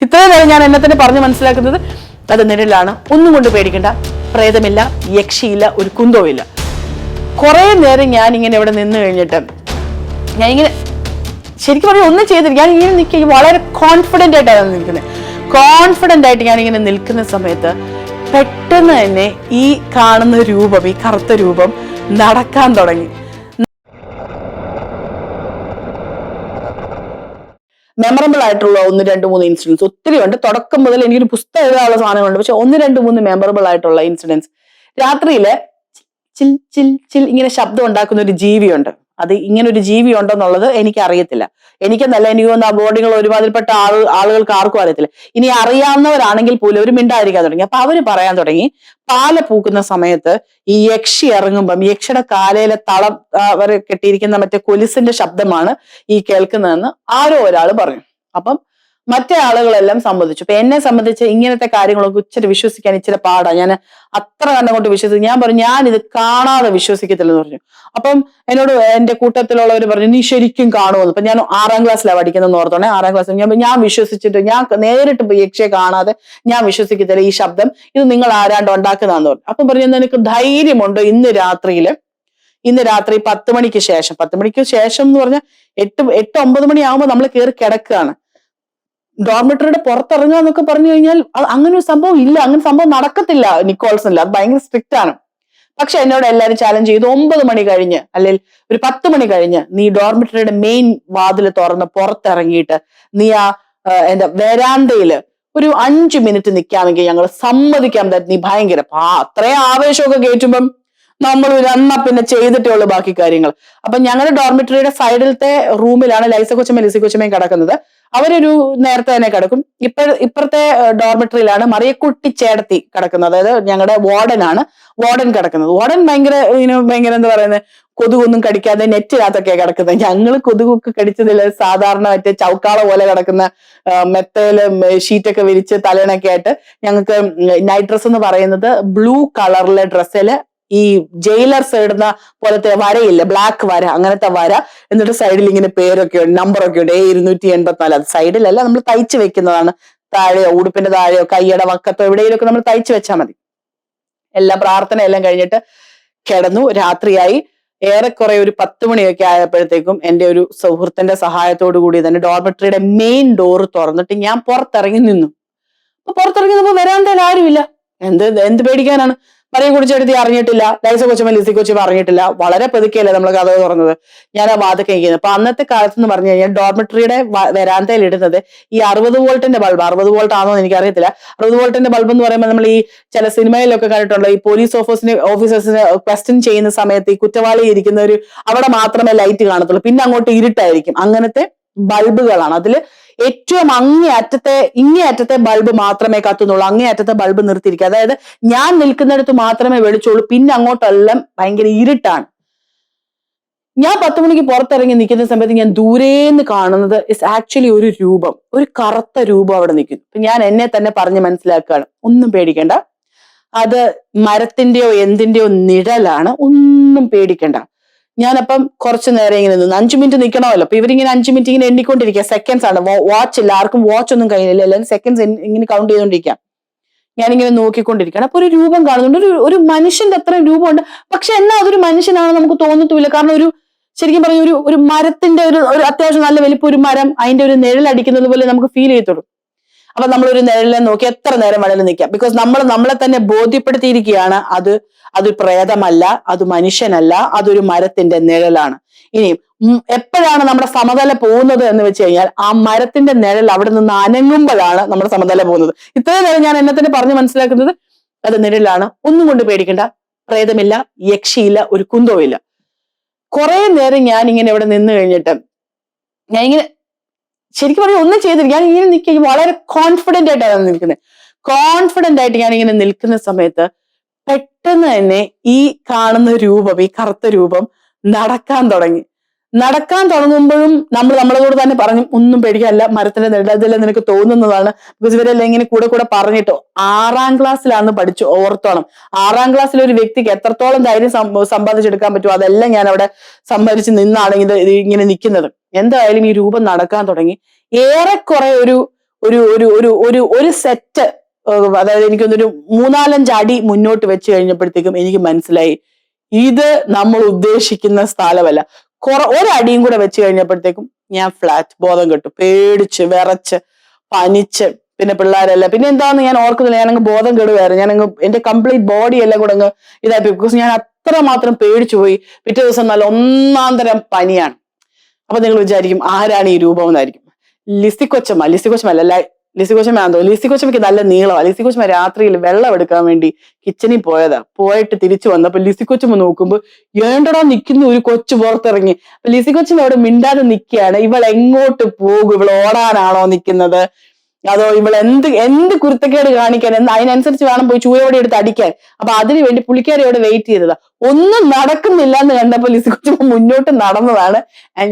ഇത്രയും നേരം ഞാൻ എന്നെ തന്നെ പറഞ്ഞു മനസ്സിലാക്കുന്നത് അത് നിഴലാണ്. ഒന്നും കൊണ്ട് പേടിക്കണ്ട, പ്രേതമില്ല, യക്ഷിയില്ല, ഒരു കുന്തവും ഇല്ല. കുറെ നേരം ഞാൻ ഇങ്ങനെ ഇവിടെ നിന്ന് കഴിഞ്ഞിട്ട് ഞാൻ ഇങ്ങനെ ശരിക്കും പറഞ്ഞാൽ ഒന്നും ചെയ്തില്ല. ഞാൻ ഇങ്ങനെ നിൽക്കുക, വളരെ കോൺഫിഡൻ്റ് ആയിട്ടാണ് നിൽക്കുന്നത്. കോൺഫിഡൻ്റ് ആയിട്ട് ഞാനിങ്ങനെ നിൽക്കുന്ന സമയത്ത് പെട്ടെന്ന് തന്നെ ഈ കാണുന്ന രൂപം, ഈ കറുത്ത രൂപം നടക്കാൻ തുടങ്ങി. മെമ്മറബിൾ ആയിട്ടുള്ള 1-2-3 ഇൻസിഡൻസ് ഒത്തിരി ഉണ്ട്. തുടക്കം മുതൽ എനിക്കൊരു പുസ്തകം എഴുതാനുള്ള സാധനങ്ങളുണ്ട്. പക്ഷെ 1-2-3 മെമ്മറബിൾ ആയിട്ടുള്ള ഇൻസിഡൻസ്. രാത്രിയില് ചിൽ ചിൽ ചിൽ ഇങ്ങനെ ശബ്ദം ഉണ്ടാക്കുന്ന ഒരു ജീവിയുണ്ട്. അത് ഇങ്ങനെ ഒരു ജീവി ഉണ്ടെന്നുള്ളത് എനിക്ക് അറിയത്തില്ല. എനിക്കെന്നല്ല, എനിക്ക് തോന്നുന്ന ബോർഡിങ്ങൾ ഒരുമാതിരിപ്പെട്ട ആളുകൾക്ക് ആർക്കും അറിയത്തില്ല. ഇനി അറിയാവുന്നവരാണെങ്കിൽ പോലും ഒരു മിണ്ടായിരിക്കാൻ തുടങ്ങി. അപ്പൊ അവര് പറയാൻ തുടങ്ങി, പാല പൂക്കുന്ന സമയത്ത് ഈ യക്ഷി ഇറങ്ങുമ്പം യക്ഷിയുടെ കാലയിലെ തളം അവർ കെട്ടിയിരിക്കുന്ന മറ്റേ കൊലുസിന്റെ ശബ്ദമാണ് ഈ കേൾക്കുന്നതെന്ന് ആരോ ഒരാൾ പറഞ്ഞു. അപ്പം മറ്റേ ആളുകളെല്ലാം സമ്മതിച്ചു. അപ്പൊ എന്നെ സംബന്ധിച്ച് ഇങ്ങനത്തെ കാര്യങ്ങളൊക്കെ ഇച്ചിരി വിശ്വസിക്കാൻ ഇച്ചിരി പാടാ. ഞാൻ അത്ര കണ്ടുകൊണ്ട് വിശ്വസിച്ചു. ഞാൻ പറഞ്ഞു ഞാൻ ഇത് കാണാതെ വിശ്വസിക്കത്തില്ലെന്ന് പറഞ്ഞു. അപ്പം എന്നോട് എന്റെ കൂട്ടത്തിലുള്ളവർ പറഞ്ഞു നീ ശരിക്കും കാണുമെന്ന്. അപ്പൊ ഞാൻ 6ാം ക്ലാസ്സിലാണ് പഠിക്കുന്നതെന്ന് ഓർത്തോണേ. 6ാം ക്ലാസ്സിൽ ഞാൻ വിശ്വസിച്ചിട്ട് ഞാൻ നേരിട്ട് യക്ഷിയെ കാണാതെ ഞാൻ വിശ്വസിക്കത്തില്ല, ഈ ശബ്ദം ഇത് നിങ്ങൾ ആരാണ്ട് ഉണ്ടാക്കുന്നതാന്ന് പറഞ്ഞു. അപ്പം പറഞ്ഞു നിനക്ക് ധൈര്യമുണ്ടോ ഇന്ന് രാത്രി 10 മണിക്ക് ശേഷം, 10 മണിക്ക് ശേഷം എന്ന് പറഞ്ഞാൽ 8-9 മണിയാകുമ്പോൾ നമ്മൾ കയറി കിടക്കുകയാണ്, ഡോർമെറ്ററിയുടെ പുറത്തിറങ്ങുക എന്നൊക്കെ പറഞ്ഞു കഴിഞ്ഞാൽ അങ്ങനെ ഒരു സംഭവം ഇല്ല, അങ്ങനെ സംഭവം നടക്കത്തില്ല നിക്കോൾസണിൽ. അത് ഭയങ്കര സ്ട്രിക്റ്റ് ആണ്. പക്ഷെ എന്നോട് എല്ലാവരും ചാലഞ്ച് ചെയ്തു, 9 മണി കഴിഞ്ഞ് അല്ലെങ്കിൽ ഒരു 10 മണി കഴിഞ്ഞ് നീ ഡോർമെറ്ററിയുടെ മെയിൻ വാതിൽ തുറന്ന് പുറത്തിറങ്ങിയിട്ട് നീ എന്താ വെരാന്തയില് ഒരു 5 മിനിറ്റ് നിൽക്കാമെങ്കിൽ ഞങ്ങൾ സമ്മതിക്കാൻ പറ്റും. നീ ഭയങ്കര അത്രയും ആവേശമൊക്കെ കയറ്റുമ്പം നമ്മൾ എന്നാ പിന്നെ ചെയ്തിട്ടേ ഉള്ളു ബാക്കി കാര്യങ്ങൾ. അപ്പൊ ഞങ്ങളുടെ ഡോർമെറ്ററിയുടെ സൈഡിലത്തെ റൂമിലാണ് ലിസി കൊച്ചമ്മയും കിടക്കുന്നത്. അവരൊരു നേരത്തെ തന്നെ കിടക്കും. ഇപ്പുറത്തെ ഡോർമെറ്ററിയിലാണ് മറിയക്കുട്ടി ചേട്ടത്തി കിടക്കുന്നത്. അതായത് ഞങ്ങളുടെ വാർഡൻ കിടക്കുന്നത്. വാർഡൻ ഭയങ്കര എന്താ പറയുന്നത്, കൊതുകൊന്നും കടിക്കാതെ നെറ്റിനകത്തൊക്കെ കിടക്കുന്നത്. ഞങ്ങള് കൊതുകൊക്കെ കടിച്ചതില്ല, സാധാരണ മറ്റേ ചൗക്കാള പോലെ കിടക്കുന്ന മെത്തയില് ഷീറ്റൊക്കെ വിരിച്ച് തലേണൊക്കെ ആയിട്ട് ഞങ്ങൾക്ക് നൈറ്റ് ഡ്രസ് എന്ന് പറയുന്നത് ബ്ലൂ കളറിലെ ഡ്രസ്സില് ഈ ജയിലർസ് ഇടുന്ന പോലത്തെ വരയില്ല, ബ്ലാക്ക് വര, അങ്ങനത്തെ വര. എന്നിട്ട് സൈഡിൽ ഇങ്ങനെ പേരൊക്കെ ഉണ്ട്, നമ്പറൊക്കെ ഉണ്ട്, 284. അത് സൈഡിലല്ല, നമ്മൾ തയ്ച്ചു വെക്കുന്നതാണ്. താഴെയോ ഉടുപ്പിന്റെ താഴെയോ കൈയുടെ വക്കത്തോ എവിടെയെങ്കിലുമൊക്കെ നമ്മൾ തയ്ച്ചു വെച്ചാൽ മതി. എല്ലാം പ്രാർത്ഥന എല്ലാം കഴിഞ്ഞിട്ട് കിടന്നു. രാത്രിയായി. ഏറെക്കുറെ ഒരു 10 മണിയൊക്കെ ആയപ്പോഴത്തേക്കും എന്റെ ഒരു സുഹൃത്തിന്റെ സഹായത്തോടു കൂടി തന്നെ ഡോർമെറ്ററിയുടെ മെയിൻ ഡോർ തുറന്നിട്ട് ഞാൻ പുറത്തിറങ്ങി നിന്നു. അപ്പൊ പുറത്തിറങ്ങി നിന്നപ്പോ വരാന്തയിൽ ആരുമില്ല. എന്ത് പേടിക്കാനാണ്? മറിയം കുടിച്ചെടുത്തി അറിഞ്ഞിട്ടില്ല, ലിസി കൊച്ചമ്മ അറിഞ്ഞിട്ടില്ല. വളരെ പതുക്കെയല്ലേ നമ്മൾ കഥ തുറന്നത്. ഞാൻ ആ വാതൊക്കെ ഇരിക്കുന്നത്. അപ്പൊ അന്നത്തെ കാലത്ത് എന്ന് പറഞ്ഞു കഴിഞ്ഞാൽ ഡോർമെറ്ററിയുടെ വരാന്തയിൽ ഇടുന്നത് ഈ 60 വോൾട്ടിന്റെ ബൾബ്, 60 വോൾട്ട് ആണോ എന്ന് എനിക്കറിയത്തില്ല. 60 വോൾട്ടിന്റെ ബൾബ് എന്ന് പറയുമ്പോൾ നമ്മൾ ഈ ചില സിനിമയിലൊക്കെ കണ്ടിട്ടുള്ള ഈ പോലീസ് ഓഫീസേഴ്സിനെ ക്വസ്റ്റ്യൻ ചെയ്യുന്ന സമയത്ത് ഈ കുറ്റവാളി ഇരിക്കുന്ന അവിടെ മാത്രമേ ലൈറ്റ് കാണത്തുള്ളൂ, പിന്നെ അങ്ങോട്ട് ഇരുട്ടായിരിക്കും. അങ്ങനത്തെ ബൾബുകളാണ്. അതില് ഏറ്റവും ഇങ്ങേയറ്റത്തെ ബൾബ് മാത്രമേ കത്തുന്നുള്ളൂ. അങ്ങേയറ്റത്തെ ബൾബ് നിർത്തിയിരിക്കുക. അതായത് ഞാൻ നിൽക്കുന്നിടത്ത് മാത്രമേ വെളിച്ചുള്ളൂ, പിന്നെ അങ്ങോട്ടെല്ലാം ഭയങ്കര ഇരുട്ടാണ്. ഞാൻ 10 മണിക്ക് പുറത്തിറങ്ങി നിൽക്കുന്ന സമയത്ത് ഞാൻ ദൂരേന്ന് കാണുന്നത് ഇസ് ആക്ച്വലി ഒരു രൂപം, ഒരു കറുത്ത രൂപം അവിടെ നിൽക്കുന്നു. അപ്പൊ ഞാൻ എന്നെ തന്നെ പറഞ്ഞ് മനസ്സിലാക്കുകയാണ്, ഒന്നും പേടിക്കണ്ട, അത് മരത്തിന്റെയോ എന്തിന്റെയോ നിഴലാണ്, ഒന്നും പേടിക്കണ്ട. ഞാനപ്പം കുറച്ചു നേരം ഇങ്ങനെ നിന്ന് 5 മിനിറ്റ് നിൽക്കണമല്ലോ. അപ്പൊ ഇവരിങ്ങനെ 5 മിനിറ്റ് ഇങ്ങനെ എണ്ണിക്കൊണ്ടിരിക്കുക. സെക്കൻഡ്സ് ആണ്, വാച്ച് ഇല്ല, ആർക്കും വാച്ച് ഒന്നും കഴിയില്ല, എല്ലാവരും സെക്കൻഡ്സ് ഇങ്ങനെ കൗണ്ട് ചെയ്തുകൊണ്ടിരിക്കാം. ഞാനിങ്ങനെ നോക്കിക്കൊണ്ടിരിക്കുകയാണ്. അപ്പൊ ഒരു രൂപം കാണുന്നുണ്ട്, ഒരു മനുഷ്യന്റെ അത്രയും രൂപമുണ്ട്. പക്ഷെ എന്നാ അതൊരു മനുഷ്യനാണ് നമുക്ക് തോന്നത്തുമില്ല. കാരണം ശരിക്കും പറഞ്ഞ ഒരു മരത്തിന്റെ ഒരു അത്യാവശ്യം നല്ല വലിപ്പം, ഒരു മരം, അതിന്റെ ഒരു നിഴലടിക്കുന്നത് പോലെ നമുക്ക് ഫീൽ ചെയ്യത്തുള്ളൂ. അപ്പൊ നമ്മളൊരു നിഴലിനെ നോക്കി എത്ര നേരം വേണമെങ്കിലും നിൽക്കാം. ബിക്കോസ് നമ്മളെ തന്നെ ബോധ്യപ്പെടുത്തിയിരിക്കുകയാണ് അത് പ്രേതമല്ല, അത് മനുഷ്യനല്ല, അതൊരു മരത്തിന്റെ നിഴലാണ്. ഇനി എപ്പോഴാണ് നമ്മുടെ സമതല പോകുന്നത് എന്ന് വെച്ച് കഴിഞ്ഞാൽ ആ മരത്തിന്റെ നിഴൽ അവിടെ നിന്ന് അനങ്ങുമ്പോഴാണ് നമ്മുടെ സമതല പോകുന്നത്. ഇത്രയും നേരം ഞാൻ എന്നെ തന്നെ പറഞ്ഞു മനസ്സിലാക്കുന്നത് അത് നിഴലാണ്. ഒന്നും കൊണ്ട് പേടിക്കണ്ട, പ്രേതമില്ല, യക്ഷിയില്ല, ഒരു കുന്തവും ഇല്ല. കുറെ നേരം ഞാൻ ഇങ്ങനെ ഇവിടെ നിന്ന് കഴിഞ്ഞിട്ട് ഞാൻ ഇങ്ങനെ ശരിക്കും പറഞ്ഞാൽ ഒന്നും ചെയ്തില്ല. ഞാൻ ഇങ്ങനെ നിൽക്കുക, വളരെ കോൺഫിഡന്റ് ആയിട്ടാണ് നിൽക്കുന്നത്. കോൺഫിഡന്റ് ആയിട്ട് ഞാൻ ഇങ്ങനെ നിൽക്കുന്ന സമയത്ത് പെട്ടെന്ന് തന്നെ ഈ കാണുന്ന രൂപം, ഈ കറുത്ത രൂപം നടക്കാൻ തുടങ്ങുമ്പോഴും നമ്മളോട് തന്നെ പറഞ്ഞു ഒന്നും പേടിക്കാല്ല, മരത്തിന്റെ നിഴലെല്ലാം നിനക്ക് തോന്നുന്നതാണ്. ബിക്കോസ് ഇവരെല്ലാം ഇങ്ങനെ കൂടെ പറഞ്ഞിട്ടോ. 6ാം ക്ലാസ്സിലാന്ന് പഠിച്ചു, ഓർത്തോണം. 6ാം ക്ലാസ്സിൽ ഒരു വ്യക്തിക്ക് എത്രത്തോളം ധൈര്യം സമ്പാദിച്ചെടുക്കാൻ പറ്റുമോ അതെല്ലാം ഞാൻ അവിടെ സമ്പാദിച്ച് നിന്നാണ് ഇങ്ങനെ നിൽക്കുന്നത്. എന്തായാലും ഈ രൂപം നടക്കാൻ തുടങ്ങി. ഏറെക്കുറെ ഒരു ഒരു ഒരു ഒരു ഒരു ഒരു സെറ്റ്, അതായത് എനിക്കൊന്നൊരു 3-4 അടി മുന്നോട്ട് വെച്ച് കഴിഞ്ഞപ്പോഴത്തേക്കും എനിക്ക് മനസ്സിലായി ഇത് നമ്മൾ ഉദ്ദേശിക്കുന്ന സ്ഥലമല്ല. ഒരടിയും കൂടെ വെച്ച് കഴിഞ്ഞപ്പോഴത്തേക്കും ഞാൻ ഫ്ലാറ്റ്, ബോധം കെട്ടു, പേടിച്ച് വിറച്ച് പനിച്ച്. പിന്നെ പിള്ളേരല്ല, പിന്നെ എന്താന്ന് ഞാൻ ഓർക്കുന്നില്ല, ഞാനങ്ങ് ബോധം കെടുവായിരുന്നു. ഞാനങ്ങ് എന്റെ കംപ്ലീറ്റ് ബോഡി എല്ലാം കൂടെ അങ്ങ് ഇതായി, ബിക്കോസ് ഞാൻ അത്രമാത്രം പേടിച്ചു പോയി. പിറ്റേ ദിവസം നല്ല ഒന്നാന്തരം പനിയാണ്. അപ്പൊ നിങ്ങൾ വിചാരിക്കും ആരാണ് ഈ രൂപം എന്നായിരിക്കും. ലിസി കൊച്ചമ്മ ലിസി കൊച്ചമ്മയ്ക്ക് നല്ല നീളമാണ്. ലിസി കൊച്ചമ്മ രാത്രിയിൽ വെള്ളം എടുക്കാൻ വേണ്ടി കിച്ചണിൽ പോയതാ. പോയിട്ട് തിരിച്ചു വന്നപ്പോ ലിസി കൊച്ചമ്മ നോക്കുമ്പോ ഏണ്ടടാ നിൽക്കുന്ന ഒരു കൊച്ചു പുറത്തിറങ്ങി. അപ്പൊ ലിസി കൊച്ചമ്മ അവിടെ മിണ്ടാതെ നിൽക്കുകയാണ്. ഇവൾ എങ്ങോട്ട് പോകും? ഇവൾ ഓടാനാണോ നിൽക്കുന്നത്, അതോ ഇവൾ എന്ത് കുരുത്തക്കേട് കാണിക്കാൻ, അതിനനുസരിച്ച് വേണം പോയി ചൂയോടെ എടുത്ത് അടിക്കാൻ. അപ്പൊ അതിനു വേണ്ടി പുള്ളിക്കാരി അവിടെ വെയിറ്റ് ചെയ്തതാ. ഒന്നും നടക്കുന്നില്ല എന്ന് കണ്ടപ്പോ ലിസി കൊച്ചമ്മ മുന്നോട്ട് നടന്നതാണ്.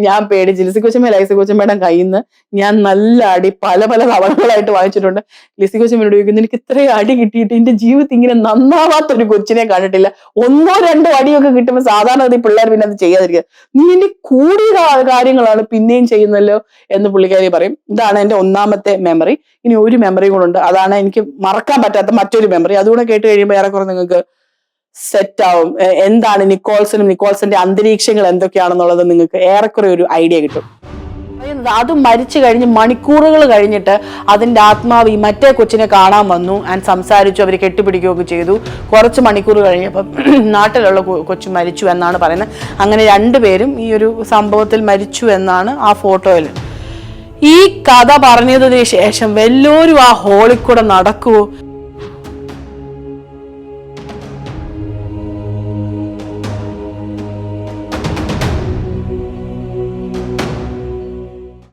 ഞാൻ പേടിച്ച്. ലിസി കൊച്ചമ്മയുടെ കയ്യിൽ നിന്ന് ഞാൻ നല്ല അടി പല തവണകളായിട്ട് വാങ്ങിച്ചിട്ടുണ്ട്. ലിസി കൊച്ചമ്മയോട് ചോദിക്കുന്നു, എനിക്ക് ഇത്രയും അടി കിട്ടിയിട്ട് എന്റെ ജീവിതത്തിൽ ഇങ്ങനെ നന്നാവാത്തൊരു കൊച്ചിനെ കണ്ടിട്ടില്ല. 1-2 അടിയൊക്കെ കിട്ടുമ്പോൾ സാധാരണ പിള്ളേർ പിന്നെ അത് ചെയ്യാതിരിക്കുക. നീ എന്റെ കൂടിയ കാര്യങ്ങളാണ് പിന്നെയും ചെയ്യുന്നല്ലോ എന്ന് പുള്ളിക്കാരി പറയും. ഇതാണ് എന്റെ ഒന്നാമത്തെ മെമ്മറി. ഇനി ഒരു മെമ്മറി കൂടെ ഉണ്ട്, അതാണ് എനിക്ക് മറക്കാൻ പറ്റാത്ത മറ്റൊരു മെമ്മറി. അതുകൂടെ കേട്ട് കഴിയുമ്പോൾ ഏറെക്കുറെ നിങ്ങൾക്ക് സെറ്റ് ആവും. എന്താണ് നിക്കോൾസിന്റെ അന്തരീക്ഷങ്ങൾ എന്തൊക്കെയാണെന്നുള്ളത് നിങ്ങൾക്ക് ഏറെക്കുറെ ഒരു ഐഡിയ കിട്ടും. അത് മരിച്ചു കഴിഞ്ഞ് മണിക്കൂറുകൾ കഴിഞ്ഞിട്ട് അതിന്റെ ആത്മാവ് ഈ മറ്റേ കൊച്ചിനെ കാണാൻ വന്നു ആൻഡ് സംസാരിച്ചു. അവർ കെട്ടിപ്പിടിക്കുകയൊക്കെ ചെയ്തു. കുറച്ച് മണിക്കൂർ കഴിഞ്ഞപ്പോൾ നാട്ടിലുള്ള കൊച്ചു മരിച്ചു എന്നാണ് പറയുന്നത്. അങ്ങനെ 2 പേരും ഈ ഒരു സംഭവത്തിൽ മരിച്ചു എന്നാണ് ആ ഫോട്ടോയിൽ. ഈ കഥ പറഞ്ഞതിന് ശേഷം വല്ലവരും ആ ഹോളിൽ കൂടെ നടക്കുവോ?